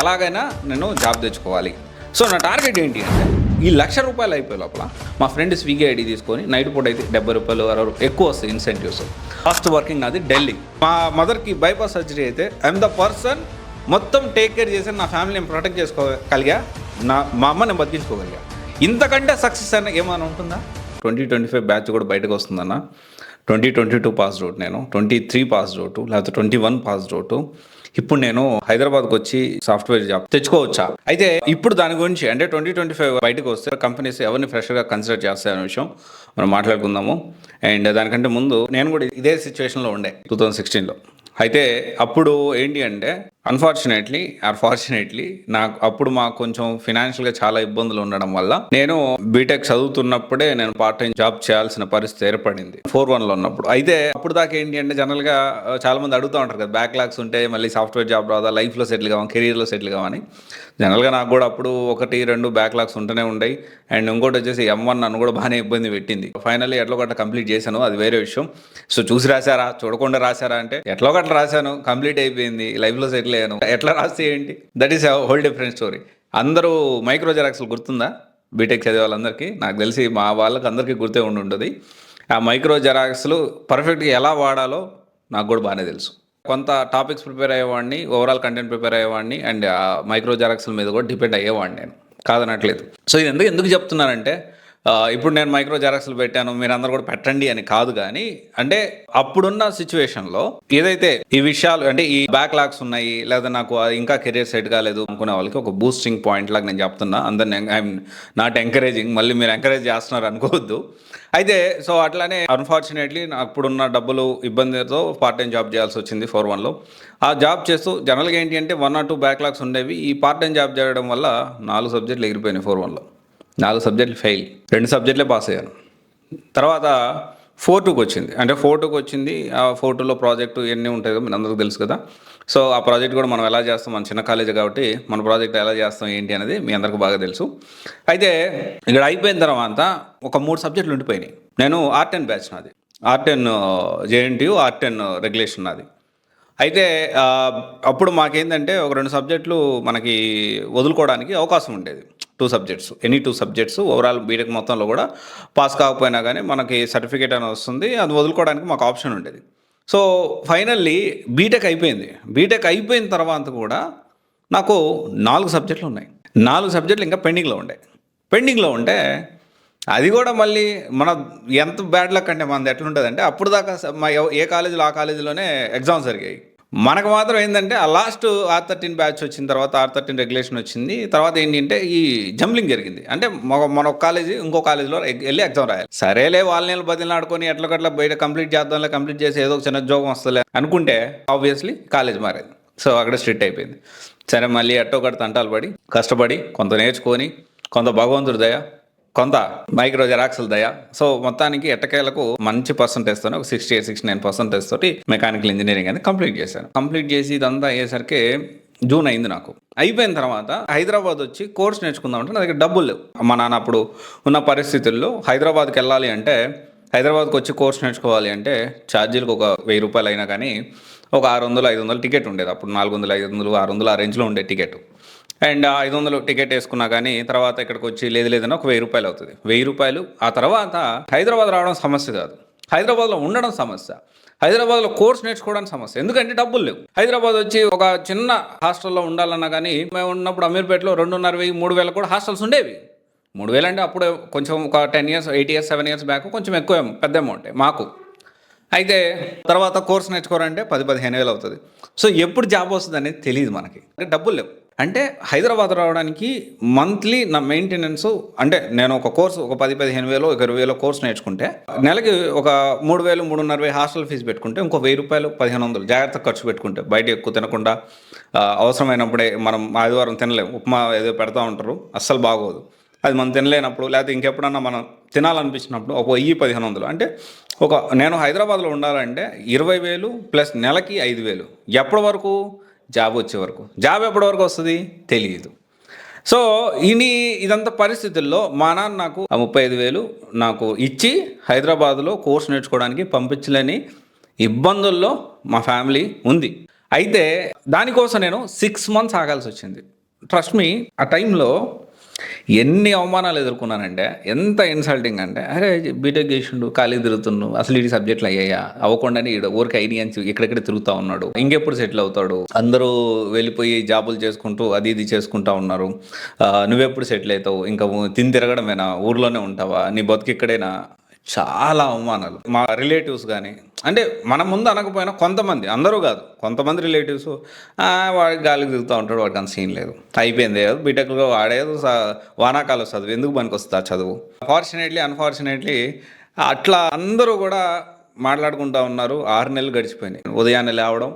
ఎలాగైనా నేను జాబ్ తెచ్చుకోవాలి. సో నా టార్గెట్ ఏంటి అంటే ఈ ₹1,00,000 అయిపోయే లోపల మా ఫ్రెండ్ స్విగ్గీ ఐడి తీసుకొని నైట్ పూట అయితే ₹70 60 ఎక్కువ వస్తాయి ఇన్సెంటివ్స్. ఫస్ట్ వర్కింగ్ నాది ఢిల్లీ. మా మదర్కి బైపాస్ సర్జరీ అయితే ఐఎమ్ ద పర్సన్ మొత్తం టేక్ కేర్ చేసి నా ఫ్యామిలీని ప్రొటెక్ట్ చేసుకోగలిగా, మా అమ్మ నేను బతికించుకోగలిగా. ఇంతకంటే సక్సెస్ అయినా ఏమైనా ఉంటుందా? 2025 బ్యాచ్ కూడా బయటకు వస్తుందన్న. 2022 పాస్డ్ అవుట్, నేను 23 పాస్డ్ అవుట్, లేకపోతే 21 పాస్డ్ అవుట్. ఇప్పుడు నేను హైదరాబాద్కి వచ్చి సాఫ్ట్వేర్ జాబ్ తెచ్చుకోవచ్చా? అయితే ఇప్పుడు దాని గురించి అంటే 2025 బయటకు వస్తే కంపెనీస్ ఎవరిని ఫ్రెష్గా కన్సిడర్ చేస్తాయనే విషయం మనం మాట్లాడుకుందాము. అండ్ దానికంటే ముందు నేను కూడా ఇదే సిచ్యువేషన్లో ఉండే 2016లో. అయితే అప్పుడు ఏంటి అంటే అన్ఫార్చునేట్లీ నాకు అప్పుడు మాకు కొంచెం ఫినాన్షియల్గా చాలా ఇబ్బందులు ఉండడం వల్ల నేను బీటెక్ చదువుతున్నప్పుడే నేను పార్ట్ టైం జాబ్ చేయాల్సిన పరిస్థితి ఏర్పడింది 4-1లో ఉన్నప్పుడు. అయితే అప్పుడు దాకా ఏంటి అంటే జనరల్గా చాలా మంది అడుగుతూ ఉంటారు కదా, బ్యాక్లాగ్స్ ఉంటే మళ్ళీ సాఫ్ట్వేర్ జాబ్ రాదా, లైఫ్లో సెటిల్ కావాలి, కెరీర్లో సెటిల్ కావని. జనరల్గా నాకు కూడా అప్పుడు 1-2 బ్యాక్లాగ్స్ ఉంటూనే ఉంటాయి. అండ్ ఇంకోటి వచ్చేసి M1 నన్ను కూడా బాగానే ఇబ్బంది పెట్టింది. ఫైనల్లీ ఎట్లా గట్లా కంప్లీట్ చేశాను, అది వేరే విషయం. సో చూసి రాశారా, చూడకుండా రాశారా అంటే ఎట్లా గట్లా రాశాను, కంప్లీట్ అయిపోయింది, లైఫ్లో సెటిల్ అయ్యాను. ఎట్లా రాస్తే ఏంటి, that is whole different story. అందరూ మైక్రో జెరాక్స్లు గుర్తుందా? బీటెక్ చదివే వాళ్ళందరికీ, నాకు తెలిసి మా వాళ్ళకి అందరికీ గుర్తే ఉంటుంది. ఆ మైక్రో జెరాక్స్లు పర్ఫెక్ట్గా ఎలా వాడాలో నాకు కూడా బాగానే తెలుసు. కొంత టాపిక్స్ ప్రిపేర్ అయ్యేవాడిని, ఓవరాల్ కంటెంట్ ప్రిపేర్ అయ్యేవాడిని, అండ్ మైక్రో జెరాక్స్ల మీద కూడా డిపెండ్ అయ్యేవాడిని నేను, కాదనట్లేదు. సో ఇది ఎందుకు చెప్తున్నానంటే ఇప్పుడు నేను మైక్రో జెరాక్స్లు పెట్టాను, మీరు అందరు కూడా పెట్టండి అని కాదు. కానీ అంటే అప్పుడున్న సిచ్యువేషన్లో ఏదైతే ఈ విషయాలు అంటే ఈ బ్యాక్లాగ్స్ ఉన్నాయి, లేదా నాకు ఇంకా కెరీర్ సెట్ కాలేదు అనుకునే వాళ్ళకి ఒక బూస్టింగ్ పాయింట్ లాగా నేను చెప్తున్నా. అందరిని ఐఎమ్ నాట్ ఎంకరేజింగ్, మళ్ళీ మీరు ఎంకరేజ్ చేస్తున్నారు అనుకోవద్దు. అయితే సో అట్లానే అన్ఫార్చునేట్లీ అప్పుడున్న డబ్బులు ఇబ్బందితో పార్ట్ టైం జాబ్ చేయాల్సి వచ్చింది 4-1లో. ఆ జాబ్ చేస్తూ జనరల్గా ఏంటి అంటే 1 or 2 బ్యాక్లాగ్స్ ఉండేవి. ఈ పార్ట్ టైం జాబ్ చేయడం వల్ల 4 సబ్జెక్టులు ఎగిరిపోయినాయి 4-1లో. 4 సబ్జెక్టులు ఫెయిల్, 2 సబ్జెక్టులే పాస్ అయ్యాను. తర్వాత 4-2కి వచ్చింది. అంటే 4-2కి వచ్చింది. ఆ 4-2లో ప్రాజెక్టు ఇవన్నీ ఉంటాయి కదా, మీరు అందరికీ తెలుసు కదా. సో ఆ ప్రాజెక్ట్ కూడా మనం ఎలా చేస్తాం, మన చిన్న కాలేజీ కాబట్టి మన ప్రాజెక్ట్ ఎలా చేస్తాం ఏంటి అనేది మీ అందరికీ బాగా తెలుసు. అయితే ఇక్కడ అయిపోయిన తర్వాత ఒక 3 సబ్జెక్టులు ఉండిపోయినాయి. నేను R10 బ్యాచ్ నాది, R10 JNTU, R10 రెగ్యులేషన్ నాది. అయితే అప్పుడు మాకేంటంటే ఒక 2 సబ్జెక్టులు మనకి వదులుకోవడానికి అవకాశం ఉండేది. 2 subjects, any 2 subjects overall BTech మొత్తంలో కూడా పాస్ కాకపోయినా కానీ మనకి సర్టిఫికేట్ అని వస్తుంది, అది వదులుకోవడానికి మాకు ఆప్షన్ ఉండేది. సో ఫైనల్లీ బీటెక్ అయిపోయింది. బీటెక్ అయిపోయిన తర్వాత కూడా నాకు 4 సబ్జెక్టులు ఉన్నాయి. 4 సబ్జెక్టులు ఇంకా పెండింగ్లో ఉంటే అది కూడా మళ్ళీ మన ఎంత బ్యాడ్ లక్ అంటే మనది ఎట్లుంటుంది అంటే అప్పుడు దాకా ఏ కాలేజీలో ఆ కాలేజీలోనే ఎగ్జామ్స్ జరిగాయి. మనకు మాత్రం ఏంటంటే ఆ లాస్ట్ R13 బ్యాచ్ వచ్చిన తర్వాత R13 రెగ్యులేషన్ వచ్చింది. తర్వాత ఏంటంటే ఈ జంబ్లింగ్ జరిగింది. అంటే మన ఒక కాలేజీ ఇంకో కాలేజీలో వెళ్ళి ఎగ్జామ్ రాయాలి. సరేలే వాళ్ళని బదిలాడుకొని ఎట్లకట్లా బయట కంప్లీట్ చేసి ఏదో ఒక చిన్న ఉద్యోగం వస్తలే అనుకుంటే ఆబ్వియస్లీ కాలేజ్ మారేది. సో అక్కడ స్ట్రిక్ట్ అయిపోయింది. సరే మళ్ళీ ఎట్టో ఒకటి తంటాలు పడి కష్టపడి కొంత నేర్చుకొని, కొంత భగవంతుడి దయ, కొంత మైక్రో జెరాక్స్ల దయ, సో మొత్తానికి ఎట్టకేలకు మంచి పర్సంటేజ్తో ఒక 68-69% తోటి మెకానికల్ ఇంజనీరింగ్ అనేది కంప్లీట్ చేశాను. కంప్లీట్ చేసి ఇదంతా అయ్యేసరికి జూన్ అయింది. నాకు అయిపోయిన తర్వాత హైదరాబాద్ వచ్చి కోర్స్ నేర్చుకుందామంటే నా దగ్గర డబ్బులు లేవు. మా నాన్న అప్పుడు ఉన్న పరిస్థితుల్లో హైదరాబాద్కి వెళ్ళాలి అంటే, హైదరాబాద్కి వచ్చి కోర్స్ నేర్చుకోవాలి అంటే ఛార్జీలకు ఒక ₹1000 అయినా కానీ ఒక 600-500 టికెట్ ఉండేది. అప్పుడు 400-500-600 ఆ రేంజ్లో ఉండే టికెట్. అండ్ 500 టికెట్ వేసుకున్నా కానీ తర్వాత ఇక్కడికి వచ్చి లేదన్నా ఒక ₹1000 అవుతుంది. ₹1000. ఆ తర్వాత హైదరాబాద్ రావడం సమస్య కాదు, హైదరాబాద్లో ఉండడం సమస్య, హైదరాబాద్లో కోర్స్ నేర్చుకోవడానికి సమస్య. ఎందుకంటే డబ్బులు లేవు. హైదరాబాద్ వచ్చి ఒక చిన్న హాస్టల్లో ఉండాలన్నా కానీ మేము ఉన్నప్పుడు అమీర్పేటలో 2500-3000 కూడా హాస్టల్స్ ఉండేవి. 3000 అంటే అప్పుడు కొంచెం ఒక 10 years 8 years 7 years బ్యాక్ కొంచెం ఎక్కువ పెద్ద అమౌంట్ మాకు. అయితే తర్వాత కోర్స్ నేర్చుకోవాలంటే 10-15 వేలు అవుతుంది. సో ఎప్పుడు జాబ్ వస్తుంది అనేది తెలియదు మనకి, అంటే డబ్బులు లేవు. అంటే హైదరాబాద్ రావడానికి మంత్లీ నా మెయింటెనెన్స్ అంటే నేను ఒక కోర్సు ఒక 10-15 వేలు 20,000 కోర్స్ నేర్చుకుంటే నెలకి ఒక 3,000-3,500 హాస్టల్ ఫీజు పెట్టుకుంటే ఇంకో ₹1,000-1,500 జాగ్రత్తగా ఖర్చు పెట్టుకుంటే, బయట ఎక్కువ తినకుండా అవసరమైనప్పుడే మనం ఆదివారం తినలేము, ఉప్మా ఏదో పెడతా ఉంటారు, అస్సలు బాగోదు. అది మనం తినలేనప్పుడు లేకపోతే ఇంకెప్పుడన్నా మనం తినాలనిపించినప్పుడు ఒక 1,000-1,500 అంటే నేను హైదరాబాద్లో ఉండాలంటే 20,000 ప్లస్ నెలకి 5,000. ఎప్పటి వరకు? జాబ్ వచ్చే వరకు. జాబ్ ఎప్పటి వరకు వస్తుంది తెలియదు. సో ఇదంతా పరిస్థితుల్లో మా నాన్న నాకు 35,000 నాకు ఇచ్చి హైదరాబాద్లో కోర్స్ నేర్చుకోవడానికి పంపించలేని ఇబ్బందుల్లో మా ఫ్యామిలీ ఉంది. అయితే దానికోసం నేను 6 మంత్స్ ఆగాల్సి వచ్చింది. ట్రస్ట్ మీ, ఆ టైంలో ఎన్ని అవమానాలు ఎదుర్కొన్నానంటే, ఎంత ఇన్సల్టింగ్ అంటే, అరే బీటెక్ చేసిండు, ఖాళీ తిరుగుతున్నాడు, అసలు ఈ సబ్జెక్టులు అయ్యాయా, అవ్వకుండానే ఈడ ఊరికి అయినాయి అని ఇక్కడెక్కడ తిరుగుతూ ఉన్నాడు, ఇంకెప్పుడు సెటిల్ అవుతాడు, అందరూ వెళ్ళిపోయి జాబులు చేసుకుంటూ అది ఇది చేసుకుంటా ఉన్నారు, నువ్వెప్పుడు సెటిల్ అవుతావు, ఇంకా తిని తిరగడమేనా, ఊర్లోనే ఉంటావా, నీ బతుకు ఇక్కడేనా. చాలా అవమానాలు మా రిలేటివ్స్ కానీ, అంటే మన ముందు అనకపోయినా కొంతమంది, అందరూ కాదు, కొంతమంది రిలేటివ్స్ వాడికి గాలికి దిగుతూ ఉంటాడు, వాడికి అంత సీన్ లేదు, అయిపోయింది బీటెక్లో వాడేదో వానాకాలం చదువు ఎందుకు పనికి వస్తుంది ఆ చదువు. అన్ఫార్చునేట్లీ అట్లా అందరూ కూడా మాట్లాడుకుంటూ ఉన్నారు. 6 నెలలు గడిచిపోయినాయి. ఉదయాన్నే లేవడం,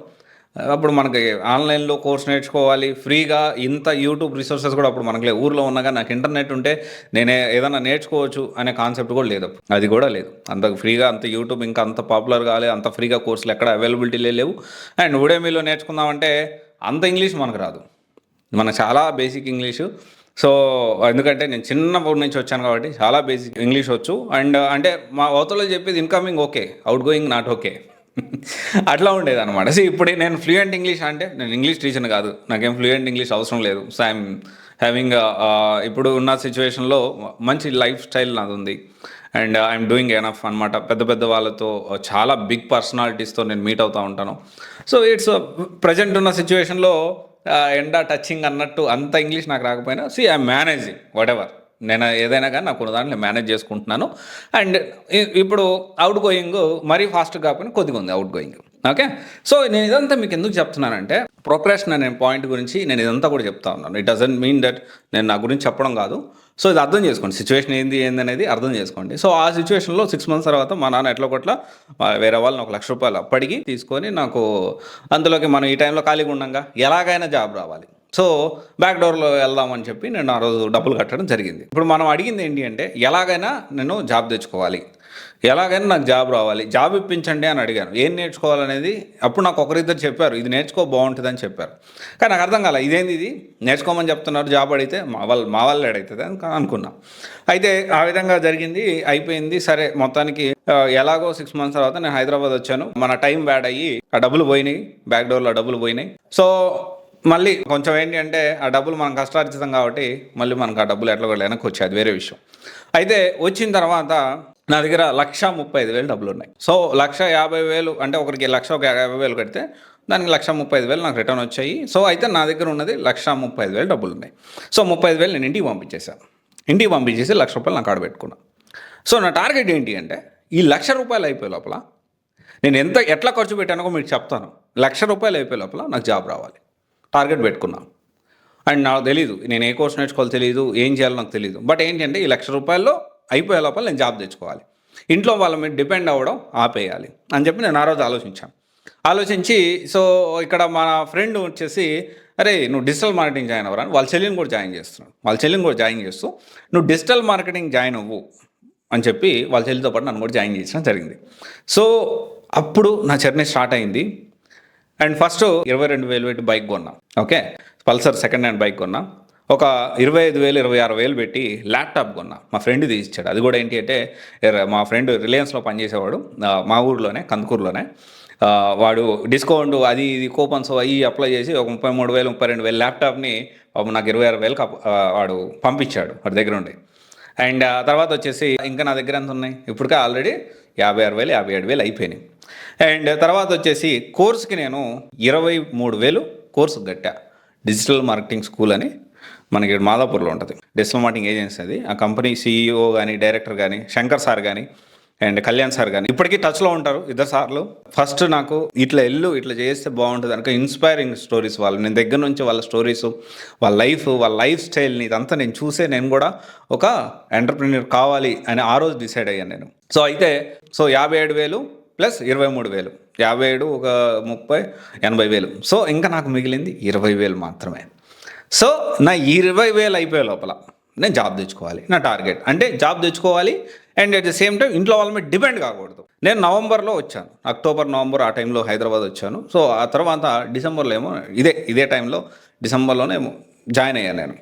అప్పుడు మనకి ఆన్లైన్లో కోర్స్ నేర్చుకోవాలి ఫ్రీగా, ఇంత యూట్యూబ్ రిసోర్సెస్ కూడా అప్పుడు మనకి లేవు. ఊర్లో ఉన్నాగా నాకు ఇంటర్నెట్ ఉంటే నేనే ఏదైనా నేర్చుకోవచ్చు అనే కాన్సెప్ట్ కూడా లేదు, అది కూడా లేదు. అంత ఫ్రీగా, అంత యూట్యూబ్ ఇంకా అంత పాపులర్ కాలే, అంత ఫ్రీగా కోర్సులు ఎక్కడ అవైలబిలిటీ లేవు. అండ్ ఉడేమీలో నేర్చుకుందామంటే అంత ఇంగ్లీష్ మనకు రాదు, మనకు చాలా బేసిక్ ఇంగ్లీషు. సో ఎందుకంటే నేను చిన్నప్పటి నుంచి వచ్చాను కాబట్టి చాలా బేసిక్ ఇంగ్లీష్ వచ్చు. అండ్ అంటే మా అవతలలో చెప్పేది incoming okay, out going not okay. అట్లా ఉండేది అనమాట. సో ఇప్పుడు నేను ఫ్లూయెంట్ ఇంగ్లీష్ అంటే, నేను ఇంగ్లీష్ టీచర్ని కాదు, నాకేం ఫ్లూయెంట్ ఇంగ్లీష్ అవసరం లేదు. సో ఐఎమ్ హ్యావింగ్ ఇప్పుడు ఉన్న సిచ్యువేషన్లో మంచి లైఫ్ స్టైల్ నాది ఉంది. అండ్ ఐఎమ్ డూయింగ్ ఎనఫ్ అనమాట. పెద్ద పెద్ద వాళ్ళతో, చాలా బిగ్ పర్సనాలిటీస్తో నేను మీట్ అవుతూ ఉంటాను. సో ఇట్స్ ప్రజెంట్ ఉన్న సిచ్యువేషన్లో ఎండా టచింగ్ అన్నట్టు అంత ఇంగ్లీష్ నాకు రాకపోయినా, ఐఎమ్ మేనేజింగ్ వాట్ ఎవర్. నేను ఏదైనా కానీ నాకు ఉన్న దాంట్లో మేనేజ్ చేసుకుంటున్నాను. అండ్ ఇప్పుడు అవుట్ గోయింగ్ మరీ ఫాస్ట్ కాకపోయినా కొద్దిగా ఉంది అవుట్ గోయింగ్. ఓకే, సో నేను ఇదంతా మీకు ఎందుకు చెప్తున్నానంటే, ప్రోక్రాస్టినేషన్ అనే పాయింట్ గురించి నేను ఇదంతా కూడా చెప్తా ఉన్నాను. ఇట్ డజంట్ మీన్ దట్ నేను నా గురించి చెప్పడం కాదు. సో ఇది అర్థం చేసుకోండి, సిచ్యువేషన్ ఏంది అనేది అర్థం చేసుకోండి. సో ఆ సిచ్యువేషన్లో 6 మంత్స్ తర్వాత మా నాన్న ఎట్లా కొట్లా వేరే వాళ్ళని ₹1,00,000 అప్పటికి తీసుకొని, నాకు అందులోకి మనం ఈ టైంలో ఖాళీగా ఉండగా ఎలాగైనా జాబ్ రావాలి, సో బ్యాక్ డోర్లో వెళ్దామని చెప్పి నేను ఆ రోజు డబ్బులు కట్టడం జరిగింది. ఇప్పుడు మనం అడిగింది ఏంటి అంటే, ఎలాగైనా నేను జాబ్ తెచ్చుకోవాలి, ఎలాగైనా నాకు జాబ్ రావాలి, జాబ్ ఇప్పించండి అని అడిగాను. ఏం నేర్చుకోవాలనేది అప్పుడు నాకు ఒకరిద్దరు చెప్పారు, ఇది నేర్చుకో బాగుంటుందని చెప్పారు. కానీ నాకు అర్థం కాలే, ఇదేంది ఇది నేర్చుకోమని చెప్తున్నారు, జాబ్ అడిగితే మా వాళ్ళు ఏడవుతుంది అని అనుకున్నా. అయితే ఆ విధంగా జరిగింది, అయిపోయింది. సరే మొత్తానికి ఎలాగో 6 మంత్స్ తర్వాత నేను హైదరాబాద్ వచ్చాను. మన టైం బ్యాడ్ అయ్యి ఆ డబ్బులు పోయినాయి, బ్యాక్ డోర్లో డబ్బులు పోయినాయి. సో మళ్ళీ కొంచెం ఏంటి అంటే, ఆ డబ్బులు మనం కష్టార్జితం కాబట్టి మళ్ళీ మనకు ఆ డబ్బులు ఎట్లా కూడా వెనక్కి వచ్చాయి, అది వేరే విషయం. అయితే వచ్చిన తర్వాత నా దగ్గర 1,35,000 డబ్బులు ఉన్నాయి. సో 1,50,000 అంటే ఒకరికి 1,50,000 కడితే దానికి 1,35,000 నాకు రిటర్న్ వచ్చాయి. సో అయితే నా దగ్గర ఉన్నది 1,35,000 డబ్బులు ఉన్నాయి. సో 30,000 నేను ఇంటికి పంపించేశాను. ఇంటికి పంపించేసి ₹1,00,000 నాకు పెట్టుకున్నాను. సో నా టార్గెట్ ఏంటి అంటే, ఈ ₹1,00,000 అయిపోయే లోపల నేను ఎట్లా ఖర్చు పెట్టానో మీకు చెప్తాను. ₹1,00,000 అయిపోయే లోపల నాకు జాబ్ రావాలి టార్గెట్ పెట్టుకున్నాను. అండ్ నాకు తెలీదు నేను ఏ కోర్స్ నేర్చుకోవాలో తెలియదు, ఏం చేయాలో నాకు తెలియదు. బట్ ఏంటంటే ఈ ₹1,00,000 అయిపోయే లోపల నేను జాబ్ తెచ్చుకోవాలి, ఇంట్లో వాళ్ళ మీద డిపెండ్ అవ్వడం ఆపేయాలి అని చెప్పి నేను ఆ రోజు ఆలోచించి, సో ఇక్కడ మన ఫ్రెండ్ వచ్చేసి, అరే నువ్వు డిజిటల్ మార్కెటింగ్ జాయిన్ అవ్వరా, వాళ్ళ చెల్లిని కూడా జాయిన్ చేస్తూ నువ్వు డిజిటల్ మార్కెటింగ్ జాయిన్ అవ్వు అని చెప్పి వాళ్ళ చెల్లితో పాటు నన్ను కూడా జాయిన్ చేయించడం జరిగింది. సో అప్పుడు నా జర్నీ స్టార్ట్ అయింది. అండ్ ఫస్ట్ 22,000 పెట్టి బైక్ కొన్నా. Okay, Pulsar second hand bike కొన్నా. ఒక 25,000 26,000 పెట్టి ల్యాప్టాప్ కొన్నా. మా ఫ్రెండ్ తీసిచ్చాడు. అది కూడా ఏంటి అంటే, మా ఫ్రెండ్ రిలయన్స్లో పనిచేసేవాడు, మా ఊర్లోనే, కందుకూరులోనే. వాడు డిస్కౌంట్ అది ఇది కూపన్స్ అవి అప్లై చేసి ఒక 33,000 32,000 ల్యాప్టాప్ని నాకు 26,000 వాడు పంపించాడు వాడి దగ్గర ఉండి. అండ్ తర్వాత వచ్చేసి ఇంకా నా దగ్గర ఎంత ఉన్నాయి, ఇప్పటికే ఆల్రెడీ 56,000 57,000 అయిపోయినాయి. అండ్ తర్వాత వచ్చేసి కోర్స్కి నేను 23,000 కోర్సు కట్టా. డిజిటల్ మార్కెటింగ్ స్కూల్ అని మనకి మాదాపూర్లో ఉంటుంది, డిజిటల్ మార్కెటింగ్ ఏజెన్సీ. అది ఆ కంపెనీ CEO కానీ, డైరెక్టర్ కానీ, శంకర్ సార్ కానీ అండ్ కళ్యాణ్ సార్ కానీ ఇప్పటికీ టచ్లో ఉంటారు, 2 సార్లు. ఫస్ట్ నాకు ఇట్లా చేస్తే బాగుంటుంది అనుకో, ఇన్స్పైరింగ్ స్టోరీస్ నేను దగ్గర నుంచి వాళ్ళ స్టోరీస్, వాళ్ళ లైఫ్ స్టైల్ని ఇదంతా నేను చూసే నేను కూడా ఒక ఎంటర్ప్రెన్యూర్ కావాలి అని ఆ రోజు డిసైడ్ అయ్యాను నేను. సో అయితే 57,000 ప్లస్ 23,000, 57 ఒక 30 80,000. సో ఇంకా నాకు మిగిలింది 20,000 మాత్రమే. సో నా 20,000 అయిపోయే లోపల నేను జాబ్ తెచ్చుకోవాలి, నా టార్గెట్. అంటే జాబ్ తెచ్చుకోవాలి and at the same time ఇంట్లో వాళ్ళ మీద డిపెండ్ కాకూడదు. నేను నవంబర్లో వచ్చాను, అక్టోబర్ నవంబర్ ఆ టైంలో హైదరాబాద్ వచ్చాను. సో ఆ తర్వాత డిసెంబర్లో ఏమో ఇదే టైంలో డిసెంబర్లోనే జాయిన్ అయ్యాను నేను.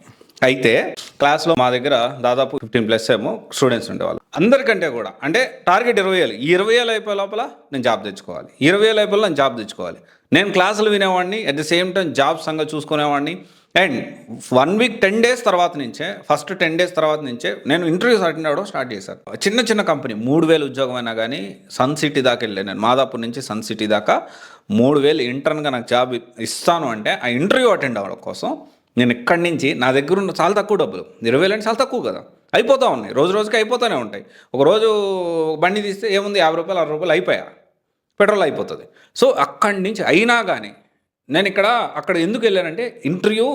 అయితే క్లాస్లో మా దగ్గర దాదాపు 15+ ఏమో స్టూడెంట్స్ ఉండేవాళ్ళు. అందరికంటే కూడా అంటే టార్గెట్ 20,000. ఈ 20,000 అయిపోయే లోపల నేను జాబ్ తెచ్చుకోవాలి, 20,000 అయిపోయి నేను జాబ్ తెచ్చుకోవాలి. నేను క్లాసులు వినేవాడిని, at the same time job సంగతి చూసుకునేవాడిని. అండ్ 1 వీక్ 10 డేస్ తర్వాత నుంచే, ఫస్ట్ 10 డేస్ తర్వాత నుంచే నేను ఇంటర్వ్యూస్ అటెండ్ అవ్వడం స్టార్ట్ చేశాను. చిన్న చిన్న కంపెనీ 3000 ఉద్యోగం అయినా కానీ సన్ సిటీ దాకా వెళ్ళాను. నేను మాదాపూర్ నుంచి సన్ సిటీ దాకా 3000 ఇంటర్న్గా నాకు జాబ్ ఇస్తాను అంటే ఆ ఇంటర్వ్యూ అటెండ్ అవ్వడం కోసం నేను ఇక్కడి నుంచి, నా దగ్గర ఉన్న చాలా తక్కువ డబ్బులు, 20,000 అంటే చాలా తక్కువ కదా, అయిపోతూ ఉన్నాయి, రోజు రోజుకి అయిపోతూనే ఉంటాయి. ఒకరోజు బండి తీస్తే ఏముంది, 50 రూపాయలు 60 రూపాయలు అయిపోయా, పెట్రోల్ అయిపోతుంది. సో అక్కడి నుంచి అయినా కానీ నేను అక్కడ ఎందుకు వెళ్ళానంటే ఇంటర్వ్యూ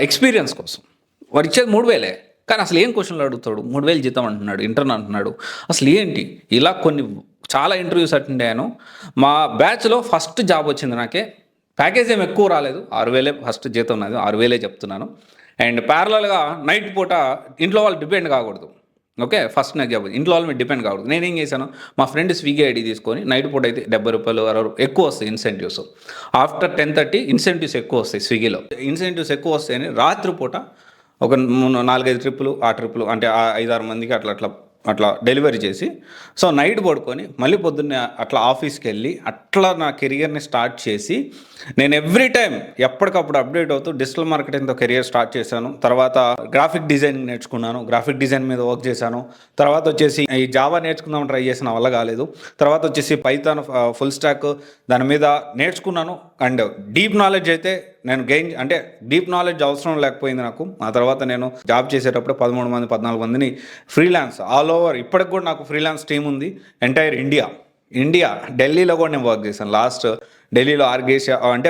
ఎక్స్పీరియన్స్ కోసం. వాడు ఇచ్చేది 3,000, కానీ అసలు ఏం క్వశ్చన్లు అడుగుతాడు, 3,000 జీతం అంటున్నాడు, ఇంటర్న్ అంటున్నాడు, అసలు ఏంటి, ఇలా చాలా ఇంటర్వ్యూస్ అటెండ్ అయ్యాను. మా బ్యాచ్లో ఫస్ట్ జాబ్ వచ్చింది నాకే. ప్యాకేజ్ ఏం ఎక్కువ రాలేదు, 6,000 ఫస్ట్ జీతం నాది, 6,000 చెప్తున్నాను. అండ్ ప్యారలల్గా నైట్ పూట ఇంట్లో వాళ్ళు డిపెండ్ కాకూడదు. ఓకే, ఫస్ట్ నాకు జాబ్ ఇంట్లో వాళ్ళ మీద డిపెండ్ కాకూడదు. నేనేం చేశాను, మా ఫ్రెండ్ స్విగ్గీ ఐడి తీసుకొని నైట్ పూట అయితే 70 రూపాయలు 60 ఎక్కువ వస్తాయి ఇన్సెంటివ్స్. ఆఫ్టర్ 10:30 ఇన్సెంటివ్స్ ఎక్కువ వస్తాయి స్విగ్గీలో. ఇన్సెంటివ్స్ ఎక్కువ వస్తాయని రాత్రి పూట ఒక 4-5 ట్రిప్పులు, ఆ ట్రిప్పులు అంటే 5-6 మందికి అట్లా డెలివరీ చేసి, సో నైట్ పడుకొని మళ్ళీ పొద్దున్నే అట్లా ఆఫీస్కి వెళ్ళి అట్లా నా కెరియర్ని స్టార్ట్ చేసి, నేను ఎవ్రీ టైం ఎప్పటికప్పుడు అప్డేట్ అవుతూ డిజిటల్ మార్కెటింగ్తో కెరియర్ స్టార్ట్ చేశాను. తర్వాత గ్రాఫిక్ డిజైనింగ్ నేర్చుకున్నాను, గ్రాఫిక్ డిజైన్ మీద వర్క్ చేశాను. తర్వాత వచ్చేసి ఈ జావా నేర్చుకుందామని ట్రై చేసిన వల్ల కాలేదు. తర్వాత వచ్చేసి పైథాన్ ఫుల్ స్టాక్ దాని మీద నేర్చుకున్నాను. అండ్ డీప్ నాలెడ్జ్ అయితే నేను డీప్ నాలెడ్జ్ అవసరం లేకపోయింది నాకు. ఆ తర్వాత నేను జాబ్ చేసేటప్పుడు 13 మంది 14 మందిని ఫ్రీలాన్స్ ఆల్ ఓవర్, ఇప్పటికి కూడా నాకు ఫ్రీలాన్స్ టీమ్ ఉంది ఎంటైర్ ఇండియా. ఢిల్లీలో కూడా నేను వర్క్ చేశాను. లాస్ట్ ఢిల్లీలో ఆర్గేషియా అంటే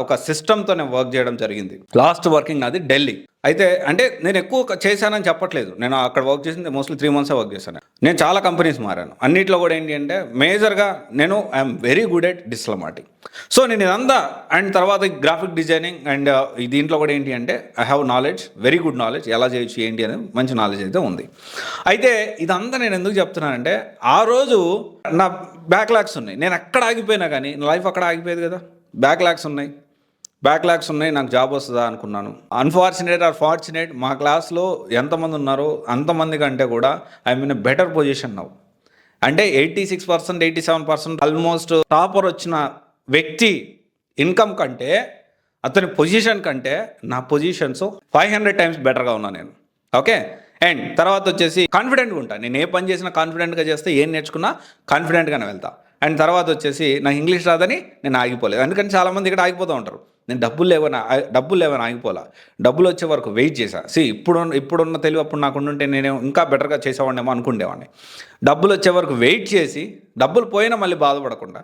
ఒక సిస్టమ్తో నేను వర్క్ చేయడం జరిగింది. లాస్ట్ వర్కింగ్ నాది ఢిల్లీ. అయితే అంటే నేను ఎక్కువ చేశానని చెప్పట్లేదు, నేను అక్కడ వర్క్ చేసింది మోస్ట్లీ 3 months వర్క్ చేశాను. నేను చాలా కంపెనీస్ మారాను. అన్నిట్లో కూడా ఏంటి అంటే మేజర్గా నేను I'm very good at digital marketing. So నేను ఇదంతా అండ్ తర్వాత గ్రాఫిక్ డిజైనింగ్ అండ్ దీంట్లో కూడా ఏంటి అంటే I have knowledge, very good knowledge, ఎలా చేయొచ్చు ఏంటి అనేది మంచి నాలెడ్జ్ అయితే ఉంది. అయితే ఇదంతా నేను ఎందుకు చెప్తున్నానంటే, ఆ రోజు నా బ్యాక్లాగ్స్ ఉన్నాయి. నేను ఎక్కడ ఆగిపోయినా కానీ నా లైఫ్ అక్కడ ఆగిపోయేది కదా. బ్యాక్లాగ్స్ ఉన్నాయి, నాకు జాబ్ వస్తుందా అనుకున్నాను. అన్ఫార్చునేట్ ఆర్ ఫార్చునేట్, మా క్లాస్లో ఎంతమంది ఉన్నారో అంతమంది కంటే కూడా I'm in a better position now. అంటే 86%, 87% ఆల్మోస్ట్ టాపర్ వచ్చిన వ్యక్తి ఇన్కమ్ కంటే, అతని పొజిషన్ కంటే నా పొజిషన్స్ 500 times బెటర్గా ఉన్నా నేను. ఓకే, అండ్ తర్వాత వచ్చేసి కాన్ఫిడెంట్గా ఉంటాను. నేను ఏ పని చేసినా కాన్ఫిడెంట్గా చేస్తే, ఏం నేర్చుకున్నా కాన్ఫిడెంట్గానే వెళ్తా. అండ్ తర్వాత వచ్చేసి నాకు ఇంగ్లీష్ రాదని నేను ఆగిపోలేదు. అందుకని చాలామంది ఇక్కడ ఆగిపోతూ ఉంటారు. నేను డబ్బులు లేవని ఆగిపోలా, డబ్బులు వచ్చే వరకు వెయిట్ చేశా. ఇప్పుడున్న తెలివి అప్పుడు నాకు ఉంటే నేను ఇంకా బెటర్గా చేసేవాడినేమో అనుకుండేవాడిని. డబ్బులు వచ్చే వరకు వెయిట్ చేసి, డబ్బులు పోయినా మళ్ళీ బాధపడకుండా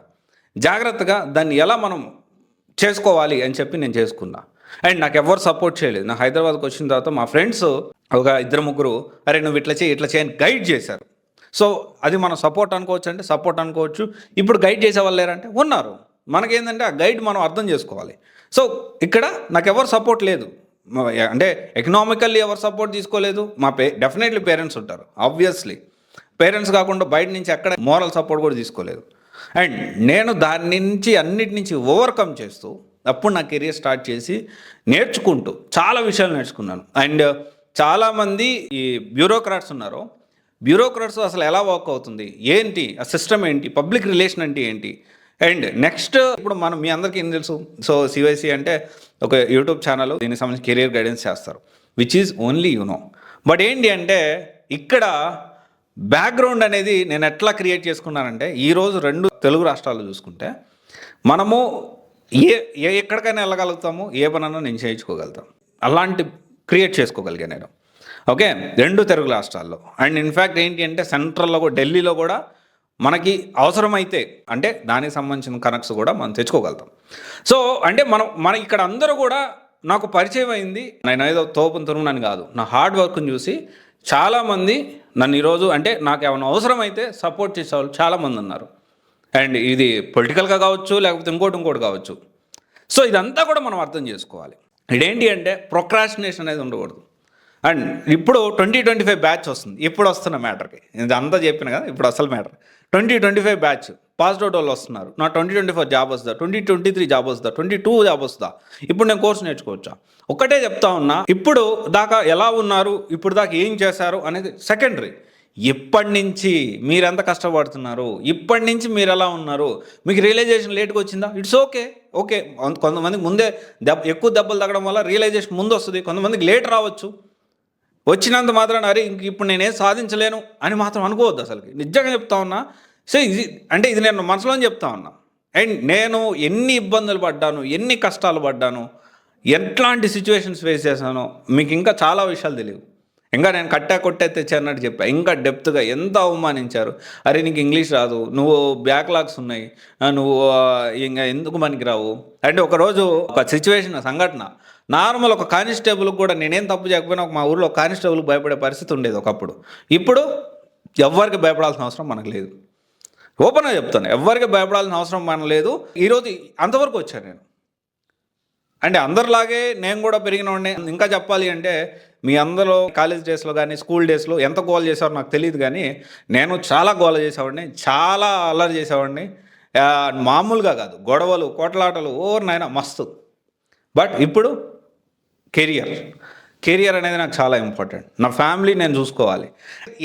జాగ్రత్తగా దాన్ని ఎలా మనం చేసుకోవాలి అని చెప్పి నేను చేసుకున్నా. అండ్ నాకు ఎవరు సపోర్ట్ చేయలేదు. నాకు హైదరాబాద్కి వచ్చిన తర్వాత మా ఫ్రెండ్స్ ఒక 2-3 అరే నువ్వు ఇట్లా చేయని గైడ్ చేశారు. సో అది మనం సపోర్ట్ అనుకోవచ్చు. ఇప్పుడు గైడ్ చేసే వాళ్ళు లేరంటే ఉన్నారు. మనకేంటంటే ఆ గైడ్ మనం అర్థం చేసుకోవాలి. సో ఇక్కడ నాకు ఎవరు సపోర్ట్ లేదు, అంటే ఎకనామికల్లీ ఎవరు సపోర్ట్ తీసుకోలేదు. డెఫినెట్లీ పేరెంట్స్ ఉంటారు, ఆబ్వియస్లీ. పేరెంట్స్ కాకుండా బయట నుంచి ఎక్కడ మోరల్ సపోర్ట్ కూడా తీసుకోలేదు. అండ్ నేను అన్నిటి నుంచి ఓవర్కమ్ చేస్తూ అప్పుడు నా కెరీర్ స్టార్ట్ చేసి నేర్చుకుంటూ చాలా విషయాలు నేర్చుకున్నాను. అండ్ చాలామంది ఈ బ్యూరోక్రాట్స్ ఉన్నారు, బ్యూరోక్రాట్స్ అసలు ఎలా వర్క్ అవుతుంది, ఏంటి ఆ సిస్టమ్ ఏంటి, పబ్లిక్ రిలేషన్ అంటే ఏంటి. అండ్ నెక్స్ట్ ఇప్పుడు మీ అందరికీ ఏం తెలుసు, సో సివైసి అంటే ఒక యూట్యూబ్ ఛానల్, దీనికి సంబంధించి కెరీర్ గైడెన్స్ చేస్తారు, విచ్ ఈజ్ ఓన్లీ బట్ ఏంటి అంటే ఇక్కడ బ్యాక్గ్రౌండ్ అనేది నేను ఎట్లా క్రియేట్ చేసుకున్నానంటే, ఈరోజు 2 తెలుగు రాష్ట్రాల్లో చూసుకుంటే మనము ఎక్కడికైనా వెళ్ళగలుగుతాము, ఏ పనన్నా నేను చేయించుకోగలుగుతాం, అలాంటి క్రియేట్ చేసుకోగలిగాను నేను. ఓకే, 2 తెలుగు రాష్ట్రాల్లో. అండ్ ఇన్ఫ్యాక్ట్ ఏంటి అంటే సెంట్రల్లో కూడా, ఢిల్లీలో కూడా మనకి అవసరమైతే అంటే దానికి సంబంధించిన కనెక్ట్స్ కూడా మనం తెచ్చుకోగలుగుతాం. సో అంటే మన ఇక్కడ అందరూ కూడా నాకు పరిచయం అయింది. నేను ఏదో తోపును తురుమునని కాదు, నా హార్డ్ వర్క్ని చూసి చాలామంది నన్ను ఈరోజు అంటే నాకు ఏమైనా అవసరమైతే సపోర్ట్ చేసేవాళ్ళు చాలామంది ఉన్నారు. అండ్ ఇది పొలిటికల్గా కావచ్చు, లేకపోతే ఇంకోటి కావచ్చు. సో ఇదంతా కూడా మనం అర్థం చేసుకోవాలి. ఇదేంటి అంటే ప్రొక్రాస్టినేషన్ అనేది ఉండకూడదు. అండ్ ఇప్పుడు 2025 బ్యాచ్ వస్తుంది. ఇప్పుడు వస్తున్న మ్యాటర్కి ఇది అంతా చెప్పిన కదా, ఇప్పుడు అసలు మ్యాటర్ 2025 బ్యాచ్ పాస్డ్ అవుట్ వాళ్ళు వస్తున్నారు. నా 2024 జాబ్ వస్తుందా, 2023 జాబ్ వస్తుందా, 22 జాబ్ వస్తుందా, ఇప్పుడు నేను కోర్సు నేర్చుకోవచ్చా? ఒకటే చెప్తా ఉన్నా, ఇప్పుడు దాకా ఎలా ఉన్నారు, ఇప్పుడు దాకా ఏం చేశారు అనేది సెకండరీ. ఇప్పటి నుంచి మీరెంత కష్టపడుతున్నారు, ఇప్పటి నుంచి మీరు ఎలా ఉన్నారు, మీకు రియలైజేషన్ లేట్గా వచ్చిందా, ఇట్స్ ఓకే. ఓకే, కొంతమందికి ముందే ఎక్కువ దెబ్బలు తగ్గడం వల్ల రియలైజేషన్ ముందు వస్తుంది, కొంతమందికి లేట్ రావచ్చు. వచ్చినంత మాత్రాన అరే ఇంక ఇప్పుడు నేనేం సాధించలేను అని మాత్రం అనుకోవద్దు. అసలుకి నిజంగా చెప్తా ఉన్నా. సో ఇది నేను మనసులో చెప్తా ఉన్నా. అండ్ నేను ఎన్ని ఇబ్బందులు పడ్డాను, ఎన్ని కష్టాలు పడ్డాను, ఎట్లాంటి సిచ్యువేషన్స్ ఫేస్ చేశానో మీకు ఇంకా చాలా విషయాలు తెలియవు. ఇంకా నేను కొట్టే తెచ్చా అన్నట్టు చెప్పా. ఇంకా డెప్త్గా ఎంత అవమానించారు. అరే నీకు ఇంగ్లీష్ రాదు, నువ్వు బ్యాక్లాగ్స్ ఉన్నాయి, నువ్వు ఇంకా ఎందుకు మనకి రావు అంటే ఒకరోజు ఒక సంఘటన నార్మల్ ఒక కానిస్టేబుల్కి కూడా నేనేం తప్పు చేయకపోయినా మా ఊళ్ళో కానిస్టేబుల్కి భయపడే పరిస్థితి ఉండేది ఒకప్పుడు. ఇప్పుడు ఎవరికి భయపడాల్సిన అవసరం మనకు లేదు. ఓపెన్గా చెప్తాను, ఎవరికి భయపడాల్సిన అవసరం మనకు లేదు. ఈరోజు అంతవరకు వచ్చాను నేను. అంటే అందరిలాగే నేను కూడా పెరిగినవాడిని. ఇంకా చెప్పాలి అంటే మీ అందరూ కాలేజ్ డేస్లో కానీ స్కూల్ డేస్లో ఎంత గోల చేశారో నాకు తెలియదు, కానీ నేను చాలా గోల చేసేవాడిని, చాలా అల్లరి చేసేవాడిని. మామూలుగా కాదు, గొడవలు కొట్లాటలు నాయన మస్తు. బట్ ఇప్పుడు కెరియర్ అనేది నాకు చాలా ఇంపార్టెంట్. నా ఫ్యామిలీ నేను చూసుకోవాలి.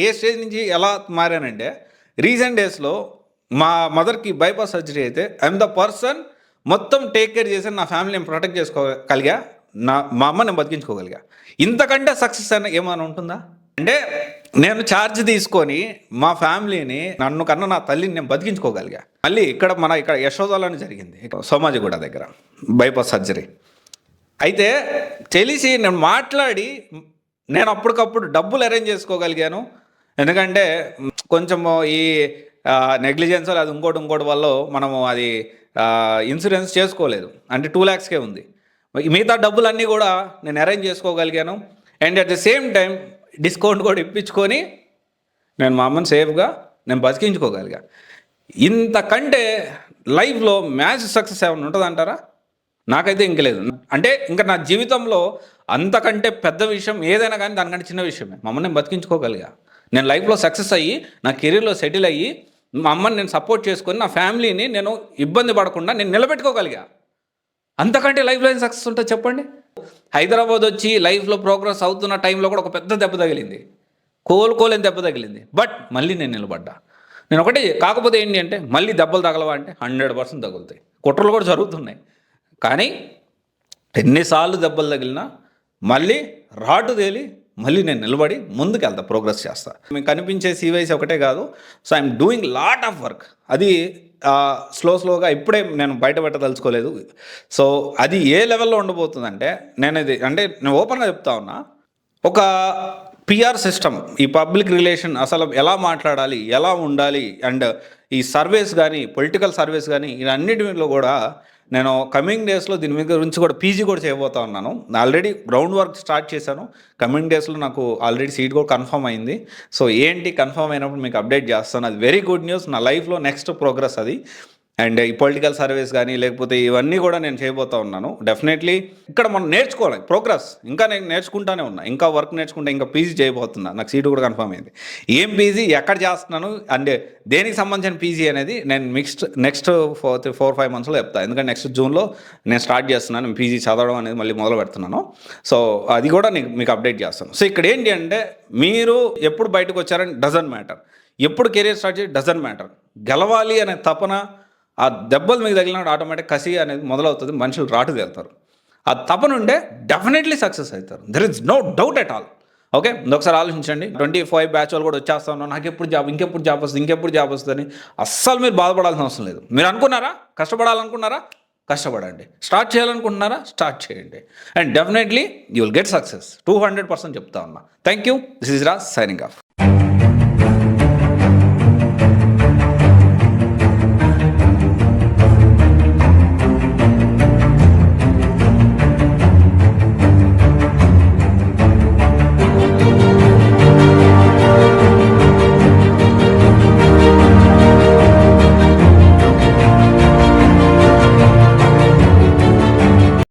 ఏ స్టేజ్ నుంచి ఎలా మారానంటే రీసెంట్ డేస్లో మా మదర్కి బైపాస్ సర్జరీ అయితే ఐఎమ్ ద పర్సన్ మొత్తం టేక్ కేర్ చేసి నా ఫ్యామిలీని ప్రొటెక్ట్ చేసుకోగలిగా, మా అమ్మ నేను బతికించుకోగలిగా. ఇంతకంటే సక్సెస్ అయినా ఏమైనా ఉంటుందా? అంటే నేను ఛార్జ్ తీసుకొని మా ఫ్యామిలీని, నన్ను కన్నా నా తల్లిని నేను బతికించుకోగలిగా. మళ్ళీ ఇక్కడ యశోదాలోనే జరిగింది, సోమాజిగూడ దగ్గర బైపాస్ సర్జరీ అయితే తెలిసి నేను మాట్లాడి నేను అప్పటికప్పుడు డబ్బులు అరేంజ్ చేసుకోగలిగాను. ఎందుకంటే కొంచెము ఈ నెగ్లిజెన్స్ అది ఇంకోటి వల్ల మనము అది ఇన్సూరెన్స్ చేసుకోలేదు. అంటే 2 lakhsకే ఉంది. మిగతా డబ్బులన్నీ కూడా నేను అరేంజ్ చేసుకోగలిగాను. And at the same time discount కూడా ఇప్పించుకొని నేను మా అమ్మని సేఫ్గా నేను బతికించుకోగలిగా. ఇంతకంటే లైఫ్లో మ్యాచ్ సక్సెస్ ఏమైనా ఉంటుందంటారా? నాకైతే ఇంక లేదు. అంటే ఇంకా నా జీవితంలో అంతకంటే పెద్ద విషయం ఏదైనా కానీ దానికంటే చిన్న విషయమే. మా అమ్మని నేను బతికించుకోగలిగా. నేను లైఫ్లో సక్సెస్ అయ్యి నా కెరీర్లో సెటిల్ అయ్యి మా అమ్మని నేను సపోర్ట్ చేసుకొని నా ఫ్యామిలీని నేను ఇబ్బంది పడకుండా నేను నిలబెట్టుకోగలిగా. అంతకంటే లైఫ్లో ఏం సక్సెస్ ఉంటుంది చెప్పండి? హైదరాబాద్ వచ్చి లైఫ్లో ప్రోగ్రెస్ అవుతున్న టైంలో కూడా ఒక పెద్ద దెబ్బ తగిలింది, కోలేని దెబ్బ తగిలింది. బట్ మళ్ళీ నేను నిలబడ్డా. నేను ఒకటే, కాకపోతే ఏంటి అంటే మళ్ళీ దెబ్బలు తగలవా అంటే 100% తగులుతాయి. కుట్రలు కూడా జరుగుతున్నాయి. కానీ ఎన్నిసార్లు దెబ్బలు తగిలినా మళ్ళీ రాటు తేలి మళ్ళీ నేను నిలబడి ముందుకు ప్రోగ్రెస్ చేస్తా. మీకు కనిపించే CYC ఒకటే కాదు. So I'm doing lot of work. అది స్లోగా ఇప్పుడే నేను బయటపెట్టదలుచుకోలేదు. సో అది ఏ లెవెల్లో ఉండబోతుందంటే నేను ఓపెన్గా చెప్తా ఉన్నా. ఒక PR సిస్టమ్, ఈ పబ్లిక్ రిలేషన్ అసలు ఎలా మాట్లాడాలి, ఎలా ఉండాలి, అండ్ ఈ సర్వేస్ కానీ పొలిటికల్ సర్వేస్ కానీ ఇవన్నిటిలో కూడా నేను కమింగ్ డేస్లో దీని మీద గురించి కూడా PG కూడా చేయబోతా ఉన్నాను. ఆల్రెడీ గ్రౌండ్ వర్క్ స్టార్ట్ చేశాను. కమింగ్ డేస్లో నాకు ఆల్రెడీ సీట్ కూడా కన్ఫర్మ్ అయింది. సో కన్ఫర్మ్ అయినప్పుడు మీకు అప్డేట్ చేస్తాను. అది వెరీ గుడ్ న్యూస్. నా లైఫ్లో నెక్స్ట్ ప్రోగ్రెస్ అది. అండ్ ఈ పొలిటికల్ సర్వీస్ కానీ లేకపోతే ఇవన్నీ కూడా నేను చేయబోతా ఉన్నాను. డెఫినెట్లీ ఇక్కడ మనం నేర్చుకోవాలి ప్రోగ్రెస్. ఇంకా నేను నేర్చుకుంటానే ఉన్నా, ఇంకా వర్క్ నేర్చుకుంటా, ఇంకా PG చేయబోతున్నా. నాకు సీటు కూడా కన్ఫర్మ్ అయింది. ఏం PG ఎక్కడ చేస్తున్నాను అంటే దేనికి సంబంధించిన PG అనేది నేను నెక్స్ట్ 4-5 monthsలో చెప్తాను. ఎందుకంటే నెక్స్ట్ జూన్లో నేను స్టార్ట్ చేస్తున్నాను. నేను PG చదవడం అనేది మళ్ళీ మొదలు పెడుతున్నాను. సో అది కూడా మీకు అప్డేట్ చేస్తాను. సో ఇక్కడ ఏంటి అంటే మీరు ఎప్పుడు బయటకు వచ్చారని డజంట్ మ్యాటర్, ఎప్పుడు కెరీర్ స్టార్ట్ చేసి డజంట్ మ్యాటర్. గెలవాలి అనే తపన, ఆ దెబ్బలు మీకు తగిలినప్పుడు ఆటోమేటిక్ కసి అనేది మొదలవుతుంది. మనుషులు రాటు తేలుతారు. ఆ తపనుండే డెఫినెట్లీ సక్సెస్ అవుతారు. There is no doubt at all. Okay, ఒకసారి ఆలోచించండి. 25 బ్యాచ్ వాళ్ళు కూడా వచ్చేస్తా ఉన్నాను, నాకు ఇంకెప్పుడు జాబ్ వస్తుందని అస్సలు మీరు బాధపడాల్సిన అవసరం లేదు. మీరు అనుకున్నారా, కష్టపడాలనుకున్నారా, కష్టపడండి. స్టార్ట్ చేయాలనుకుంటున్నారా, స్టార్ట్ చేయండి. And definitely you will get success. 200% చెప్తా ఉన్నా. Thank you. This is Raj signing off.